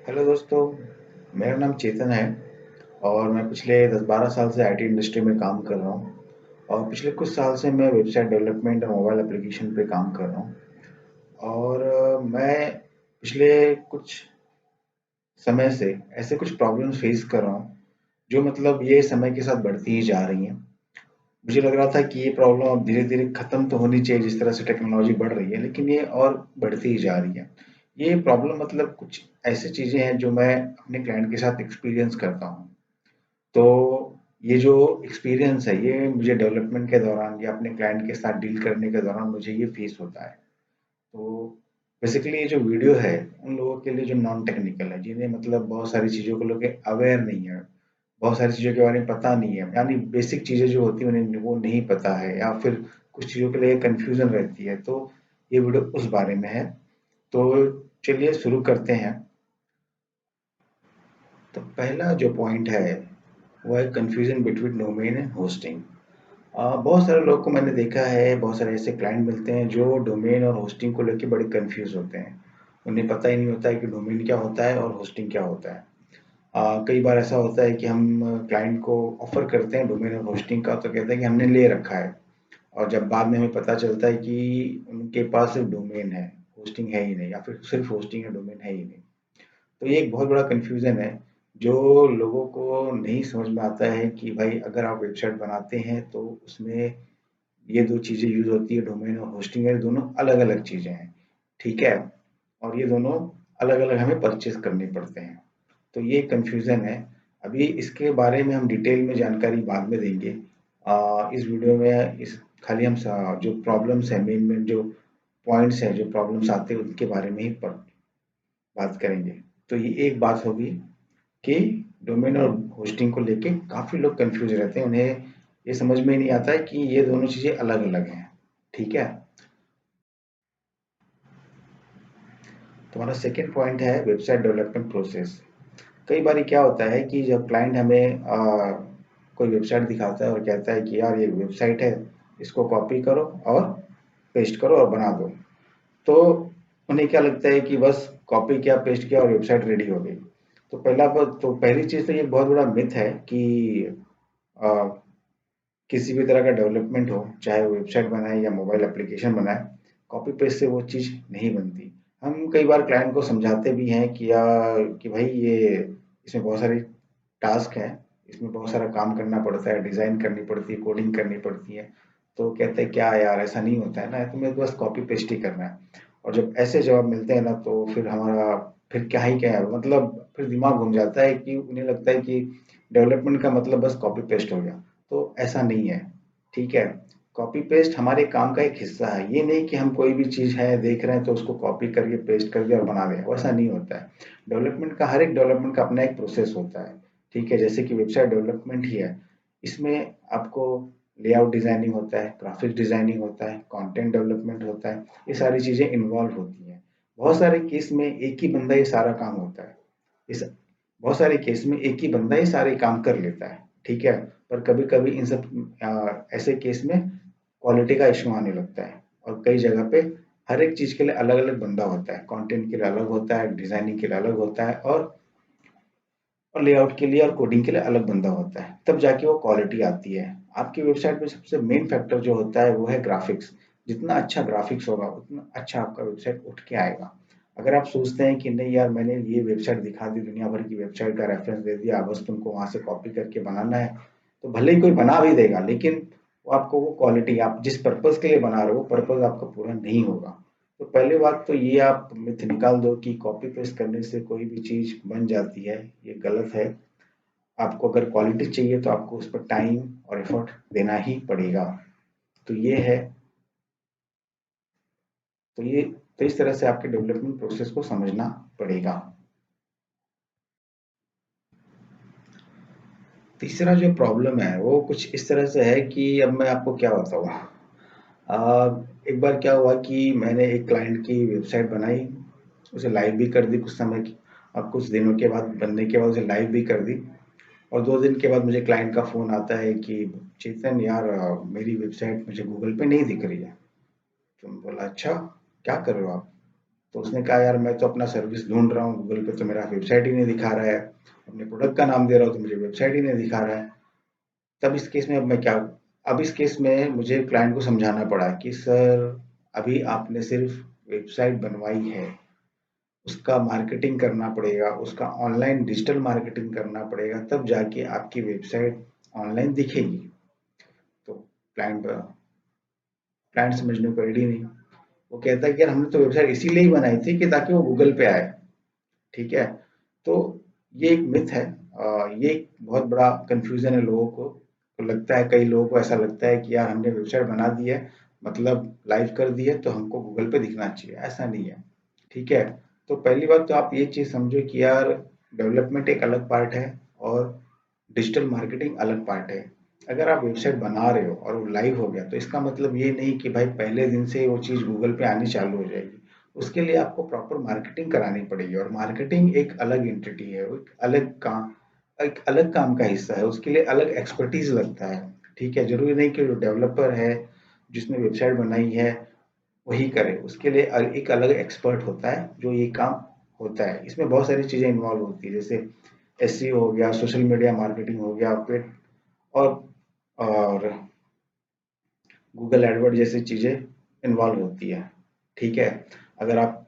Hello दोस्तों, मेरा नाम चेतन है और मैं पिछले 10-12 साल से आईटी इंडस्ट्री में काम कर रहा हूँ और पिछले कुछ साल से मैं वेबसाइट डेवलपमेंट और मोबाइल एप्लीकेशन पे काम कर रहा हूँ और मैं पिछले कुछ समय से ऐसे कुछ प्रॉब्लम्स फेस कर रहा हूँ जो मतलब ये समय के साथ बढ़ती ही जा रही हैं। मुझे लग रहा था कि ये प्रॉब्लम अब धीरे-धीरे खत्म तो होनी चाहिए जिस तरह से टेक्नोलॉजी बढ़ रही है, लेकिन ये और बढ़ती ही जा रही है। ये प्रॉब्लम मतलब कुछ ऐसी चीज़ें हैं जो मैं अपने क्लाइंट के साथ एक्सपीरियंस करता हूँ। तो ये जो एक्सपीरियंस है ये मुझे डेवलपमेंट के दौरान या अपने क्लाइंट के साथ डील करने के दौरान मुझे ये फेस होता है। तो बेसिकली ये जो वीडियो है उन लोगों के लिए जो नॉन टेक्निकल है, जिन्हें मतलब बहुत सारी चीज़ों को लेके अवेयर नहीं है, बहुत सारी चीज़ों के बारे में पता नहीं है, यानी बेसिक चीज़ें जो होती हैं उन्हें वो नहीं पता है या फिर कुछ चीज़ों के लिए कन्फ्यूज़न रहती है, तो ये वीडियो उस बारे में है। तो चलिए शुरू करते हैं। तो पहला जो पॉइंट है वो है confusion between domain and hosting. बहुत सारे लोग को मैंने देखा है, बहुत सारे ऐसे क्लाइंट मिलते हैं जो डोमेन और होस्टिंग को लेके बड़े कंफ्यूज होते हैं। उन्हें पता ही नहीं होता है कि डोमेन क्या होता है और होस्टिंग क्या होता है। कई बार ऐसा होता है कि हम क्लाइंट को ऑफर करते हैं डोमेन और होस्टिंग का तो कहते हैं कि हमने ले रखा है और जब बाद में हमें पता चलता है कि उनके पास सिर्फ डोमेन है, होस्टिंग है ही नहीं या फिर सिर्फ होस्टिंग है, डोमेन है ही नहीं। तो ये एक बहुत बड़ा कन्फ्यूज़न है, जो लोगों को नहीं समझ में आता है कि भाई अगर आप वेबसाइट बनाते हैं तो उसमें ये 2 चीज़ें यूज़ होती है, डोमेन और होस्टिंग है, दोनों अलग-अलग चीज़ें हैं, ठीक है? और ये दोनों अलग-अलग हमें परचेज़ करने पड़ते हैं। तो ये कन्फ्यूज़न है। अभी इसके बारे में हम डिटेल में जानकारी बाद में देंगे। इस वीडियो में इस खाली हम जो प्रॉब्लम्स हैं, मेन-मेन जो पॉइंट्स हैं, जो प्रॉब्लम्स आते हैं, उनके बारे में ही बात करेंगे। तो ये एक बात होगी कि डोमेन और होस्टिंग को लेके काफ़ी लोग कन्फ्यूज़ रहते हैं। उन्हें ये समझ में नहीं आता है कि ये दोनों चीज़ें अलग-अलग हैं। ठीक है? तो हमारा सेकंड पॉइंट है वेबसाइट डेवलपमेंट प्रोसेस। कई बारी क्या होता है कि जब क्लाइंट हमें कोई वेबसाइट दिखाता है और कहता है कि यार ये वेबसाइट है, इसको कॉपी करो और पेस्ट करो और बना दो। तो उन्हें क्या लगता है कि बस कॉपी किया, पेस्ट किया और वेबसाइट रेडी हो गई। तो पहली चीज़ तो ये बहुत बड़ा मिथ है कि अ, किसी भी तरह का डेवलपमेंट हो, चाहे वो वेबसाइट बनाए या मोबाइल एप्लीकेशन बनाए, कॉपी पेस्ट से वो चीज़ नहीं बनती। हम कई बार क्लाइंट को समझाते भी हैं कि भाई ये इसमें बहुत सारे टास्क हैं, इसमें बहुत सारा काम करना पड़ता है, डिज़ाइन करनी पड़ती है, कोडिंग करनी पड़ती है। तो कहते हैं क्या यार ऐसा नहीं होता है ना, तुम्हें तो बस कॉपी पेस्ट ही करना है। और जब ऐसे जवाब मिलते हैं ना तो फिर क्या है मतलब फिर दिमाग घूम जाता है कि उन्हें लगता है कि डेवलपमेंट का मतलब बस कॉपी पेस्ट हो गया। तो ऐसा नहीं है, ठीक है? कॉपी पेस्ट हमारे काम का एक हिस्सा है, ये नहीं कि हम कोई भी चीज़ है देख रहे हैं तो उसको कॉपी करके पेस्ट कर दिया और बना दें, वैसा नहीं होता है। हर एक डेवलपमेंट का अपना एक प्रोसेस होता है, ठीक है? जैसे कि वेबसाइट डेवलपमेंट ही है, इसमें आपको लेआउट डिज़ाइनिंग होता है, ग्राफिक्स डिज़ाइनिंग होता है, कंटेंट डेवलपमेंट होता है, ये सारी चीज़ें इन्वॉल्व होती हैं। बहुत सारे केस में एक ही बंदा ये सारा काम होता है। इस बहुत सारे केस में एक ही बंदा ये सारे काम कर लेता है, ठीक है? पर कभी-कभी इन सब ऐसे केस में क्वालिटी का इश्यू आने लगता है और कई जगह पे हर एक चीज़ के लिए अलग-अलग बंदा होता है, कंटेंट के लिए अलग होता है, डिज़ाइनिंग के लिए अलग होता है और लेआउट के लिए और कोडिंग के लिए अलग बंदा होता है, तब जाके वो क्वालिटी आती है। आपकी वेबसाइट में सबसे मेन फैक्टर जो होता है वो है ग्राफिक्स। जितना अच्छा ग्राफिक्स होगा उतना अच्छा आपका वेबसाइट उठ के आएगा। अगर आप सोचते हैं कि नहीं यार मैंने ये वेबसाइट दिखा दी, दुनिया भर की वेबसाइट का रेफरेंस दे दिया, बस तुमको वहाँ से कॉपी करके बनाना है, तो भले ही कोई बना भी देगा लेकिन वो आपको वो क्वालिटी आप जिस पर्पज़ के लिए बना रहे हो वो पर्पज़ आपका पूरा नहीं होगा। तो पहली बात तो ये आप मिथ निकाल दो कि कॉपी पेस्ट करने से कोई भी चीज़ बन जाती है, ये गलत है। आपको अगर क्वालिटी चाहिए तो आपको उस पर टाइम और एफर्ट देना ही पड़ेगा। तो ये है, तो ये तो इस तरह से आपके डेवलपमेंट प्रोसेस को समझना पड़ेगा। तीसरा जो प्रॉब्लम है वो कुछ इस तरह से है कि अब मैं आपको क्या बताऊँ। एक बार क्या हुआ कि मैंने एक क्लाइंट की वेबसाइट बनाई, उसे लाइव भी कर दी कुछ समय की, और कुछ दिनों के बाद बनने के बाद उसे लाइव भी कर दी और 2 दिन के बाद मुझे क्लाइंट का फ़ोन आता है कि चेतन यार मेरी वेबसाइट मुझे गूगल पे नहीं दिख रही है। तो मैं बोला अच्छा, क्या कर रहे हो आप? तो उसने कहा यार मैं तो अपना सर्विस ढूंढ रहा हूँ, गूगल पे तो मेरा वेबसाइट ही नहीं दिखा रहा है, अपने प्रोडक्ट का नाम दे रहा हूँ तो मुझे वेबसाइट ही नहीं दिखा रहा है। तब इस केस में अब इस केस में मुझे क्लाइंट को समझाना पड़ा कि सर अभी आपने सिर्फ वेबसाइट बनवाई है, उसका मार्केटिंग करना पड़ेगा, उसका ऑनलाइन डिजिटल मार्केटिंग करना पड़ेगा, तब जाके आपकी वेबसाइट ऑनलाइन दिखेगी। तो क्लाइंट क्लाइंट समझने को रेडी नहीं। वो कहता है कि यार हमने तो वेबसाइट इसीलिए ही बनाई थी कि ताकि वो गूगल पे आए। ठीक है, तो ये एक मिथ है। ये एक बहुत बड़ा कंफ्यूजन है लोगों को। तो लगता है, कई लोगों को ऐसा लगता है कि यार हमने वेबसाइट बना दी है, मतलब लाइव कर दी है, तो हमको गूगल पे दिखना चाहिए। ऐसा नहीं है। ठीक है, तो पहली बात तो आप ये चीज़ समझो कि यार डेवलपमेंट एक अलग पार्ट है और डिजिटल मार्केटिंग अलग पार्ट है। अगर आप वेबसाइट बना रहे हो और वो लाइव हो गया, तो इसका मतलब ये नहीं कि भाई पहले दिन से वो चीज़ गूगल पे आनी चालू हो जाएगी। उसके लिए आपको प्रॉपर मार्केटिंग करानी पड़ेगी, और मार्केटिंग एक अलग एंटिटी है, वो एक अलग काम का हिस्सा है, उसके लिए अलग एक्सपर्टीज लगता है। ठीक है, जरूरी नहीं कि जो डेवलपर है, जिसने वेबसाइट बनाई है, वही करे। उसके लिए एक अलग एक्सपर्ट होता है जो ये काम होता है। इसमें बहुत सारी चीजें इन्वॉल्व होती है, जैसे एसईओ हो गया, सोशल मीडिया मार्केटिंग हो गया, फिर और और गूगल एडवर्ड जैसी चीजें इन्वॉल्व होती है। ठीक है, अगर आप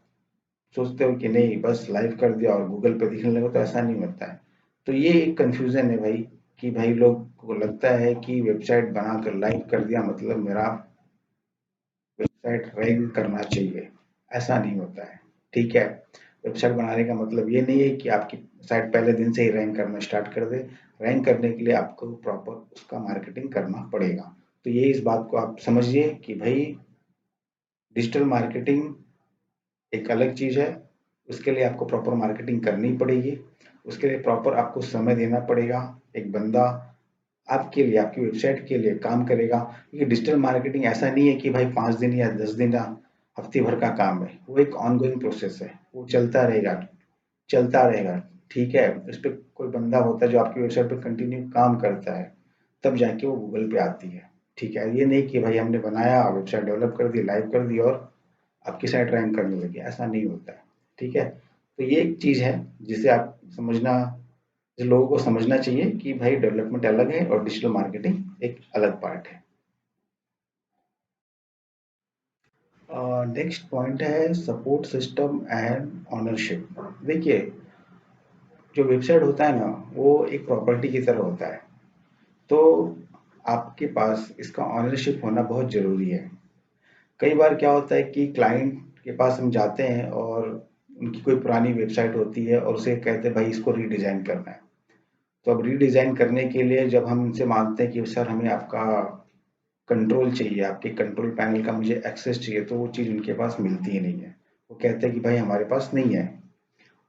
सोचते हो कि नहीं बस लाइव कर दिया और गूगल पे दिखने लगा, तो ऐसा नहीं होता है। तो ये एक कंफ्यूजन है भाई, कि भाई लोग को लगता है कि वेबसाइट बनाकर लाइव कर दिया मतलब मेरा वेबसाइट रैंक करना चाहिए। ऐसा नहीं होता है। ठीक है, वेबसाइट बनाने का मतलब ये नहीं है कि आपकी साइट पहले दिन से ही रैंक करना स्टार्ट कर दे। रैंक करने के लिए आपको प्रॉपर उसका मार्केटिंग करना पड़ेगा। तो ये इस बात को आप समझिए कि भाई डिजिटल मार्केटिंग एक अलग चीज़ है। उसके लिए आपको प्रॉपर मार्केटिंग करनी पड़ेगी। उसके लिए प्रॉपर आपको समय देना पड़ेगा। एक बंदा आपके लिए, आपकी वेबसाइट के लिए काम करेगा। क्योंकि डिजिटल मार्केटिंग ऐसा नहीं है कि भाई 5 दिन या 10 दिन या हफ्ते भर का काम है। वो एक ऑनगोइंग प्रोसेस है, वो चलता रहेगा, चलता रहेगा। ठीक है, उस पर कोई बंदा होता है जो आपकी वेबसाइट पर कंटिन्यू काम करता है, तब जाके वो गूगल पे आती है। ठीक है, ये नहीं कि भाई हमने बनाया, वेबसाइट डेवलप कर दी, लाइव कर दी और आपकी साइट रैंक करने लगी, ऐसा नहीं होता है। ठीक है, तो ये एक चीज़ है जिसे आप समझना, जिसे लोगों को समझना चाहिए कि भाई डेवलपमेंट अलग है और डिजिटल मार्केटिंग एक अलग पार्ट है। नेक्स्ट पॉइंट है सपोर्ट सिस्टम एंड ऑनरशिप। देखिए, जो वेबसाइट होता है ना, वो एक प्रॉपर्टी की तरह होता है। तो आपके पास इसका ऑनरशिप होना बहुत ज़रूरी है। कई बार क्या होता है कि क्लाइंट के पास हम जाते हैं और उनकी कोई पुरानी वेबसाइट होती है और उसे कहते हैं भाई इसको रीडिज़ाइन करना है। तो अब रीडिज़ाइन करने के लिए जब हम उनसे मांगते हैं कि सर हमें आपका कंट्रोल चाहिए, आपके कंट्रोल पैनल का मुझे एक्सेस चाहिए, तो वो चीज़ उनके पास मिलती ही नहीं है। वो कहते हैं कि भाई हमारे पास नहीं है,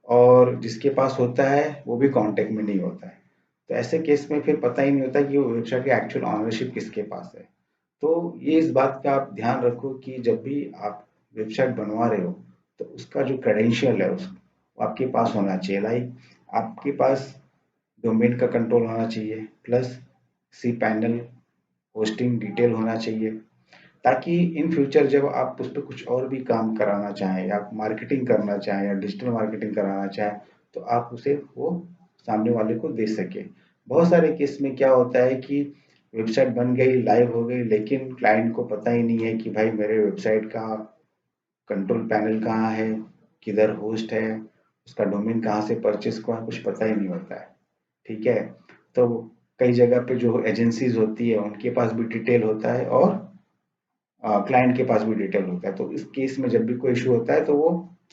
और जिसके पास होता है वो भी कांटेक्ट में नहीं होता है। तो ऐसे केस में फिर पता ही नहीं होता कि वो वेबसाइट की एक्चुअल ऑनरशिप किसके पास है। तो ये इस बात का आप ध्यान रखो कि जब भी आप वेबसाइट बनवा रहे हो, तो उसका जो क्रेडेंशियल है वो आपके पास होना चाहिए। लाइक आपके पास डोमेन का कंट्रोल होना चाहिए, plus C panel hosting detail होना चाहिए, ताकि इन फ्यूचर जब आप उस पर कुछ और भी काम कराना चाहें, या मार्केटिंग करना चाहें या डिजिटल मार्केटिंग कराना चाहें, तो आप उसे वो सामने वाले को दे सके। बहुत सारे केस में क्या होता है कि वेबसाइट बन गई, लाइव हो गई, लेकिन क्लाइंट को पता ही नहीं है कि भाई मेरे वेबसाइट का कंट्रोल पैनल कहाँ है, किधर होस्ट है, उसका डोमेन कहाँ से परचेस हुआ है, कुछ पता ही नहीं होता है। ठीक है, तो कई जगह पे जो एजेंसीज होती है उनके पास भी डिटेल होता है, और क्लाइंट के पास भी डिटेल होता है। तो इस केस में जब भी कोई इशू होता है तो वो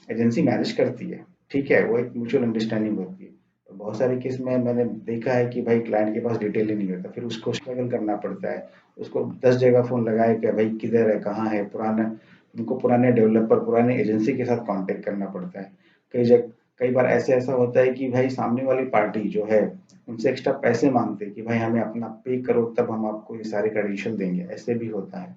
एजेंसी मैनेज करती है। ठीक है, वो एक म्यूचुअल अंडरस्टैंडिंग होती है। तो बहुत सारे केस में मैंने देखा है कि भाई क्लाइंट के पास डिटेल ही नहीं होता, फिर उसको स्ट्रगल करना पड़ता है। उसको 10 जगह फ़ोन लगाए कि भाई किधर है, कहाँ है, पुराना, उनको पुराने डेवलपर, पुराने एजेंसी के साथ कांटेक्ट करना पड़ता है। कई बार ऐसा होता है कि भाई सामने वाली पार्टी जो है उनसे एक्स्ट्रा पैसे मांगते हैं कि भाई हमें अपना पे करो, तब हम आपको ये सारे क्रेडेंशियल देंगे। ऐसे भी होता है।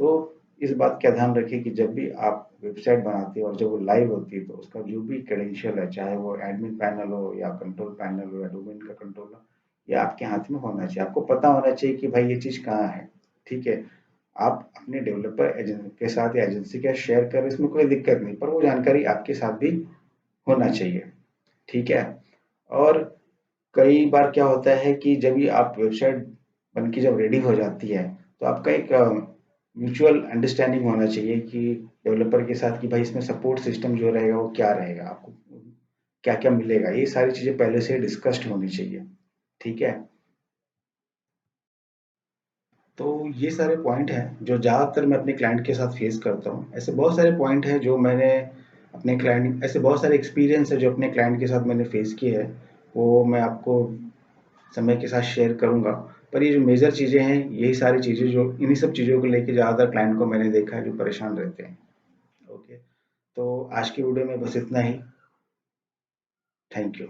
तो इस बात का ध्यान रखिए कि जब भी आप वेबसाइट बनाते हो और जब वो लाइव होती है, तो उसका जो भी क्रेडेंशियल है, चाहे वो एडमिन पैनल हो या कंट्रोल पैनल हो या डोमेन का कंट्रोल हो, ये आपके हाथ में होना चाहिए। आपको पता होना चाहिए कि भाई ये चीज़ कहाँ है। ठीक है, आप अपने डेवलपर एजेंट के साथ या एजेंसी के साथ शेयर करें, इसमें कोई दिक्कत नहीं, पर वो जानकारी आपके साथ भी होना चाहिए। ठीक है। और कई बार क्या होता है कि जब ये आप वेबसाइट बन के जब रेडी हो जाती है, तो आपका एक म्यूचुअल अंडरस्टैंडिंग होना चाहिए कि डेवलपर के साथ कि भाई इसमें सपोर्ट सिस्टम जो रहेगा वो क्या रहेगा, आपको क्या क्या मिलेगा, ये सारी चीजें पहले से डिस्कस्ड होनी चाहिए। ठीक है। तो ये सारे पॉइंट हैं जो ज़्यादातर मैं अपने क्लाइंट के साथ फेस करता हूँ। ऐसे बहुत सारे पॉइंट हैं जो मैंने अपने क्लाइंट, ऐसे बहुत सारे एक्सपीरियंस है जो अपने क्लाइंट के साथ मैंने फेस किए हैं, वो मैं आपको समय के साथ शेयर करूँगा। पर ये जो मेजर चीज़ें हैं, यही सारी चीज़ें जो इन्हीं सब चीज़ों को लेके ज़्यादातर क्लाइंट को मैंने देखा है जो परेशान रहते हैं। ओके। तो आज की वीडियो में बस इतना ही। Thank you.